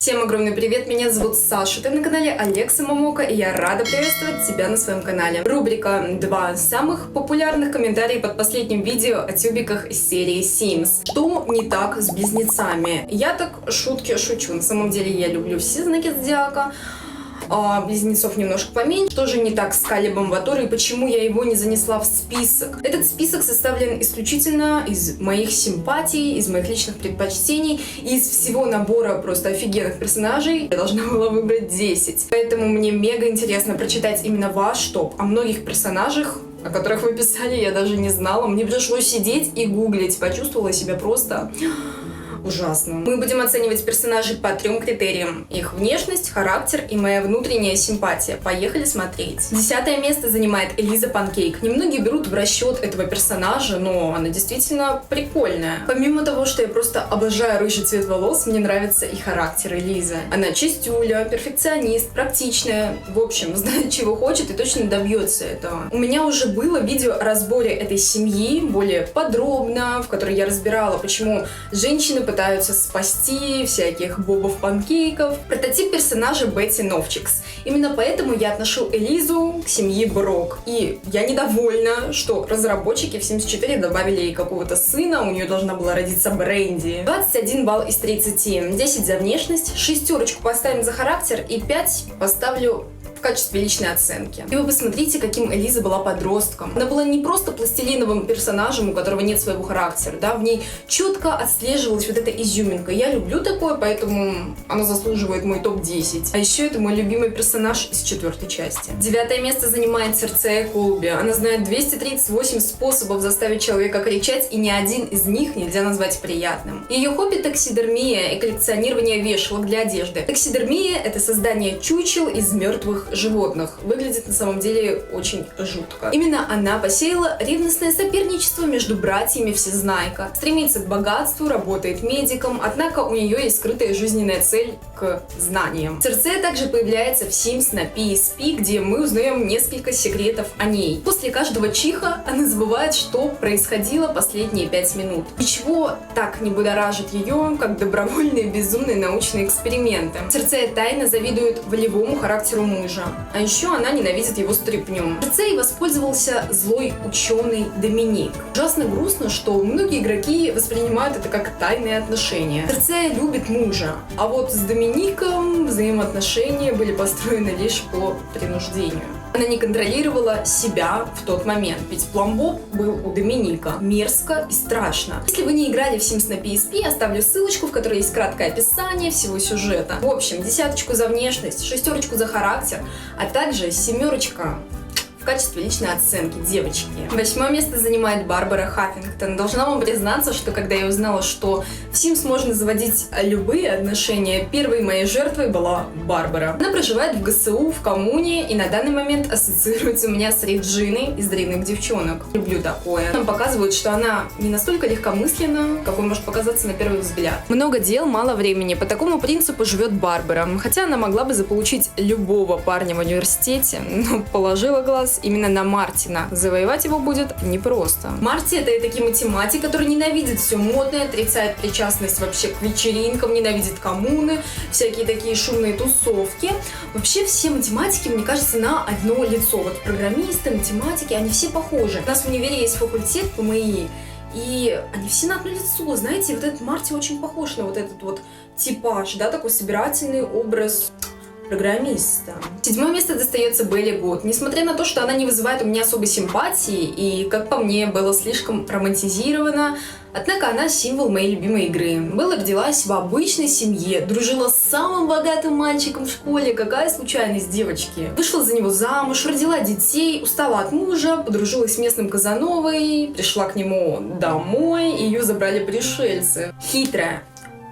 Всем огромный привет, меня зовут Саша, ты на канале Алекса Момока, и я рада приветствовать тебя на своем канале. Рубрика 2 самых популярных комментариев под последним видео о тюбиках из серии Sims. Что не так с близнецами? Я так шутки шучу, на самом деле я люблю все знаки зодиака. Близнецов немножко поменьше. Тоже не так с Калибом Ватори, и почему я его не занесла в список. Этот список составлен исключительно из моих симпатий, из моих личных предпочтений, из всего набора просто офигенных персонажей. Я должна была выбрать 10. Поэтому мне мега интересно прочитать именно ваш топ. О многих персонажах, о которых вы писали, я даже не знала. Мне пришлось сидеть и гуглить. Почувствовала себя просто ужасно. Мы будем оценивать персонажей по 3 критериям. Их внешность, характер и моя внутренняя симпатия. Поехали смотреть. 10 место занимает Элиза Панкейк. Немногие берут в расчет этого персонажа, но она действительно прикольная. Помимо того, что я просто обожаю рыжий цвет волос, мне нравится и характер Элизы. Она чистюля, перфекционист, практичная. В общем, знает, чего хочет и точно добьется этого. У меня уже было видео о разборе этой семьи, более подробно, в которой я разбирала, почему женщины пытаются спасти всяких бобов-панкейков. Прототип персонажа Бетти Новчикс. Именно поэтому я отношу Элизу к семье Брок. И я недовольна, что разработчики в Sims 4 добавили ей какого-то сына, у нее должна была родиться Бренди. 21 балл из 30. 10 за внешность, 6 поставим за характер и 5 поставлю в качестве личной оценки. И вы посмотрите, каким Элиза была подростком. Она была не просто пластилиновым персонажем, у которого нет своего характера, да, в ней четко отслеживалась вот эта изюминка. Я люблю такое, поэтому она заслуживает мой топ-10. А еще это мой любимый персонаж из 4 части. 9 место занимает Церцея Колби. Она знает 238 способов заставить человека кричать, и ни один из них нельзя назвать приятным. Ее хобби — таксидермия и коллекционирование вешалок для одежды. Таксидермия — это создание чучел из мертвых животных. Выглядит на самом деле очень жутко. Именно она посеяла ревностное соперничество между братьями Всезнайка. Стремится к богатству, работает медиком, однако у нее есть скрытая жизненная цель к знаниям. Церцея также появляется в Sims на PSP, где мы узнаем несколько секретов о ней. После каждого чиха она забывает, что происходило последние 5 минут. Ничего так не будоражит ее, как добровольные безумные научные эксперименты. Церцея тайно завидует волевому характеру мужа. А еще она ненавидит его стряпню. Церцеей воспользовался злой ученый Доминик. Ужасно грустно, что многие игроки воспринимают это как тайные отношения. Церцея любит мужа, а вот с Домиником взаимоотношения были построены лишь по принуждению. Она не контролировала себя в тот момент, ведь Пломбоб был у Доминика. Мерзко и страшно. Если вы не играли в Sims на PSP, оставлю ссылочку, в которой есть краткое описание всего сюжета. В общем, 10 за внешность, 6 за характер, а также 7 в качестве личной оценки, девочки. 8 место занимает Барбара Хаффингтон. Должна вам признаться, что когда я узнала, что в Sims можно заводить любые отношения, первой моей жертвой была Барбара. Она проживает в ГСУ, в коммуне, и на данный момент ассоциируется у меня с Реджиной из «Древних девчонок». Люблю такое. Нам показывают, что она не настолько легкомысленна, какой может показаться на первый взгляд. Много дел, мало времени. По такому принципу живет Барбара. Хотя она могла бы заполучить любого парня в университете, но положила глаз именно на Мартина. Завоевать его будет непросто. Марти — это такие математик, который ненавидит все модное, отрицает причастность вообще к вечеринкам, ненавидит коммуны, всякие такие шумные тусовки. Вообще все математики, мне кажется, на одно лицо. Вот программисты, математики, они все похожи. У нас в универе есть факультет ПМИ, и они все на одно лицо. Знаете, вот этот Марти очень похож на вот этот вот типаж, да, такой собирательный образ программиста. 7 место достается Белли Гот. Несмотря на то, что она не вызывает у меня особой симпатии и, как по мне, была слишком романтизирована, однако она символ моей любимой игры. Белла родилась в обычной семье, дружила с самым богатым мальчиком в школе. Какая случайность, девочки. Вышла за него замуж, родила детей, устала от мужа, подружилась с местным Казановой, пришла к нему домой, и ее забрали пришельцы. Хитрая,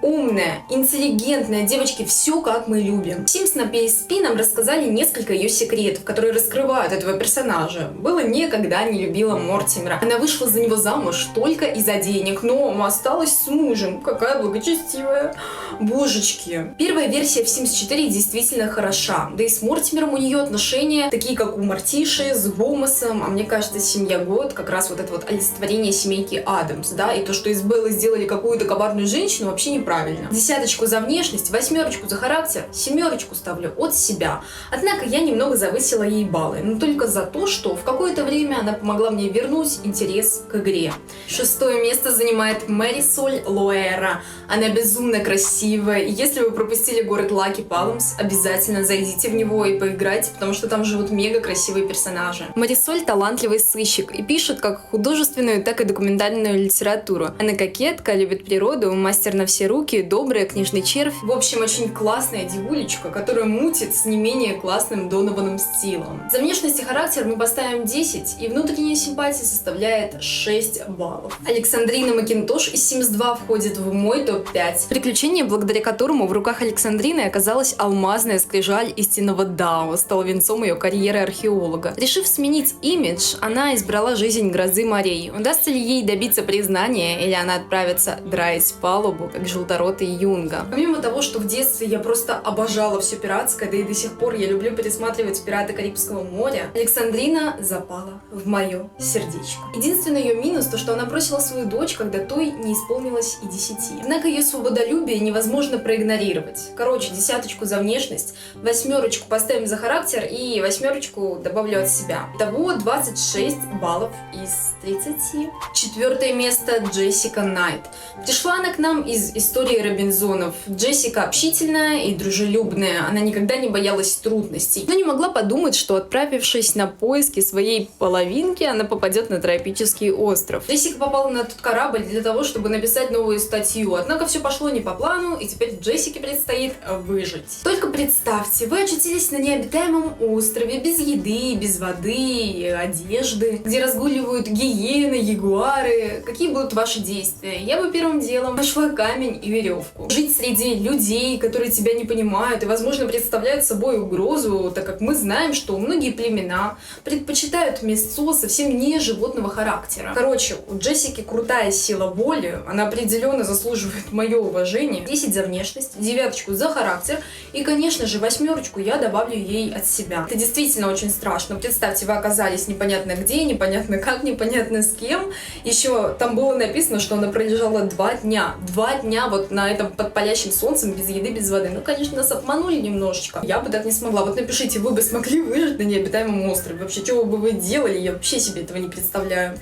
умная, интеллигентная, девочки, все как мы любим. В Sims на PSP нам рассказали несколько ее секретов, которые раскрывают этого персонажа. Белла никогда не любила Мортимера. Она вышла за него замуж только из-за денег, но осталась с мужем. Какая благочестивая. Божечки. Первая версия в Sims 4 действительно хороша. Да и с Мортимером у нее отношения такие, как у Мартиши, с Гомосом. А мне кажется, семья Гот как раз вот это вот олицетворение семейки Адамс, да, и то, что из Беллы сделали какую-то коварную женщину, вообще не правильно. 10 за внешность, 8 за характер, 7 ставлю от себя. Однако я немного завысила ей баллы, но только за то, что в какое-то время она помогла мне вернуть интерес к игре. 6 место занимает Марисоль Лоэра. Она безумно красивая, и если вы пропустили город Лаки Палмс, обязательно зайдите в него и поиграйте, потому что там живут мега красивые персонажи. Марисоль талантливый сыщик и пишет как художественную, так и документальную литературу. Она кокетка, любит природу, мастер на все руки, добрая, книжный червь. В общем, очень классная девулечка, которая мутит с не менее классным Донованным стилом. За внешность и характер мы поставим 10, и внутренняя симпатия составляет 6 баллов. Александрина Макинтош из Sims 2 входит в мой топ-5. Приключение, благодаря которому в руках Александрины оказалась алмазная скрижаль истинного Дао, стала венцом ее карьеры археолога. Решив сменить имидж, она избрала жизнь грозы морей. Удастся ли ей добиться признания, или она отправится драить палубу, как желторотый Юнга? Помимо того, что в детстве я просто обожала все пиратское, да и до сих пор я люблю пересматривать «Пираты Карибского моря», Александрина запала в мое сердечко. Единственный ее минус то, что она бросила свою дочь, когда той не исполнилось и 10. Однако ее свободолюбие невозможно проигнорировать. Короче, 10 за внешность, 8 поставим за характер и 8 добавлю от себя. Итого 26 баллов из 30. 4 место Джессика Найт. Пришла она к нам из истории Робинзонов. Джессика общительная и дружелюбная, она никогда не боялась трудностей, но не могла подумать, что, отправившись на поиски своей половинки, она попадет на тропический остров. Джессика попала на тот корабль для того, чтобы написать новую статью, однако все пошло не по плану, и теперь Джессике предстоит выжить. Только представьте, вы очутились на необитаемом острове, без еды, без воды, одежды, где разгуливают гиены, ягуары. Какие будут ваши действия? Я бы первым делом нашла камень и веревку. Жить среди людей, которые тебя не понимают и, возможно, представляют собой угрозу, так как мы знаем, что многие племена предпочитают мясо совсем не животного характера. Короче, у Джессики крутая сила воли, она определенно заслуживает мое уважение. 10 за внешность, 9 за характер и, конечно же, 8 я добавлю ей от себя. Это действительно очень страшно. Представьте, вы оказались непонятно где, непонятно как, непонятно с кем. Еще там было написано, что она пролежала 2 дня. 2 дня вот на этом под палящим солнцем, без еды, без воды. Ну, конечно, нас обманули немножечко. Я бы так не смогла. Вот напишите, вы бы смогли выжить на необитаемом острове? Вообще, что бы вы делали? Я вообще себе этого не представляю.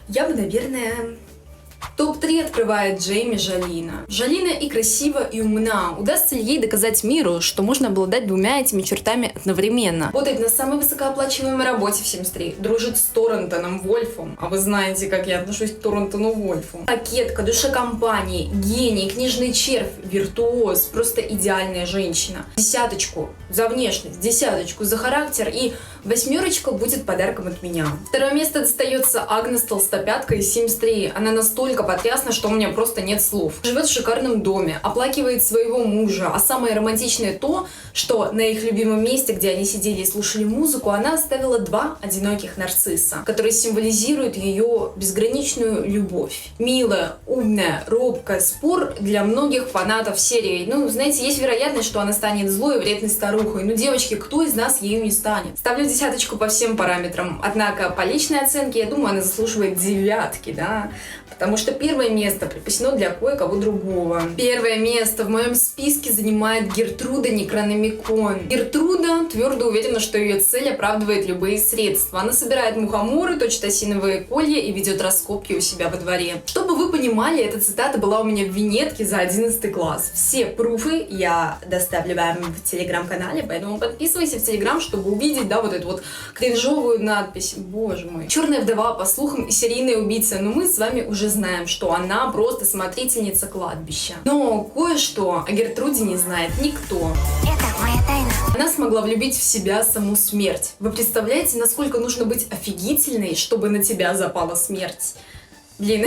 Я бы, наверное... Топ-3 открывает Джейми Жалина. Жалина и красива, и умна. Удастся ли ей доказать миру, что можно обладать двумя этими чертами одновременно? Работает на самой высокооплачиваемой работе в Sims 3. Дружит с Торрентоном Вольфом. А вы знаете, как я отношусь к Торрентону Вольфу. Кокетка, душа компании, гений, книжный червь, виртуоз. Просто идеальная женщина. 10 за внешность, 10 за характер и 8 будет подарком от меня. 2 место достается Агнес Толстопятка из Sims 3. Она настолько потрясна, что у меня просто нет слов. Живет в шикарном доме, оплакивает своего мужа, а самое романтичное то, что на их любимом месте, где они сидели и слушали музыку, она оставила 2 одиноких нарцисса, которые символизируют ее безграничную любовь. Милая, умная, робкая, спор для многих фанатов серии. Ну, знаете, есть вероятность, что она станет злой и вредной старухой. Ну, девочки, кто из нас ею не станет? Ставлю 10 по всем параметрам. Однако, по личной оценке, я думаю, она заслуживает 9, да? Потому что 1 место припасено для кое-кого другого. 1 место в моем списке занимает Гертруда Некрономикон. Гертруда твердо уверена, что ее цель оправдывает любые средства. Она собирает мухоморы, точит осиновые колья и ведет раскопки у себя во дворе. Чтобы вы понимали, эта цитата была у меня в винетке за 11 класс. Все пруфы я доставлю вам в телеграм-канале, поэтому подписывайтесь в телеграм, чтобы увидеть, да, вот эту вот кринжовую надпись. Боже мой. Черная вдова, по слухам, и серийная убийца. Но мы с вами уже знаем, что она просто смотрительница кладбища. Но кое-что о Гертруде не знает никто. Это моя тайна. Она смогла влюбить в себя саму смерть. Вы представляете, насколько нужно быть офигительной, чтобы на тебя запала смерть? Блин,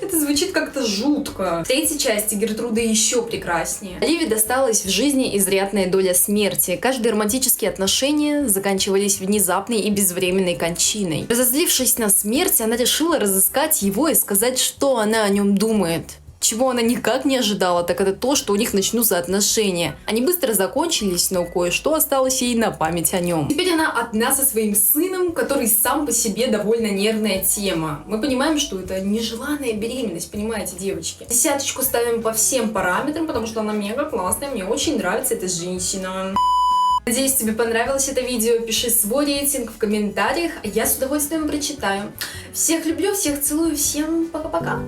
это звучит как-то жутко. В 3 части Гертруда еще прекраснее. Оливии досталась в жизни изрядная доля смерти. Каждые романтические отношения заканчивались внезапной и безвременной кончиной. Разозлившись на смерть, она решила разыскать его и сказать, что она о нем думает. Чего она никак не ожидала, так это то, что у них начнутся отношения. Они быстро закончились, но кое-что осталось ей на память о нем. Теперь она одна со своим сыном, который сам по себе довольно нервная тема. Мы понимаем, что это нежеланная беременность, понимаете, девочки. Десяточку ставим по всем параметрам, потому что она мега классная, мне очень нравится эта женщина. Надеюсь, тебе понравилось это видео. Пиши свой рейтинг в комментариях, а я с удовольствием прочитаю. Всех люблю, всех целую, всем пока-пока.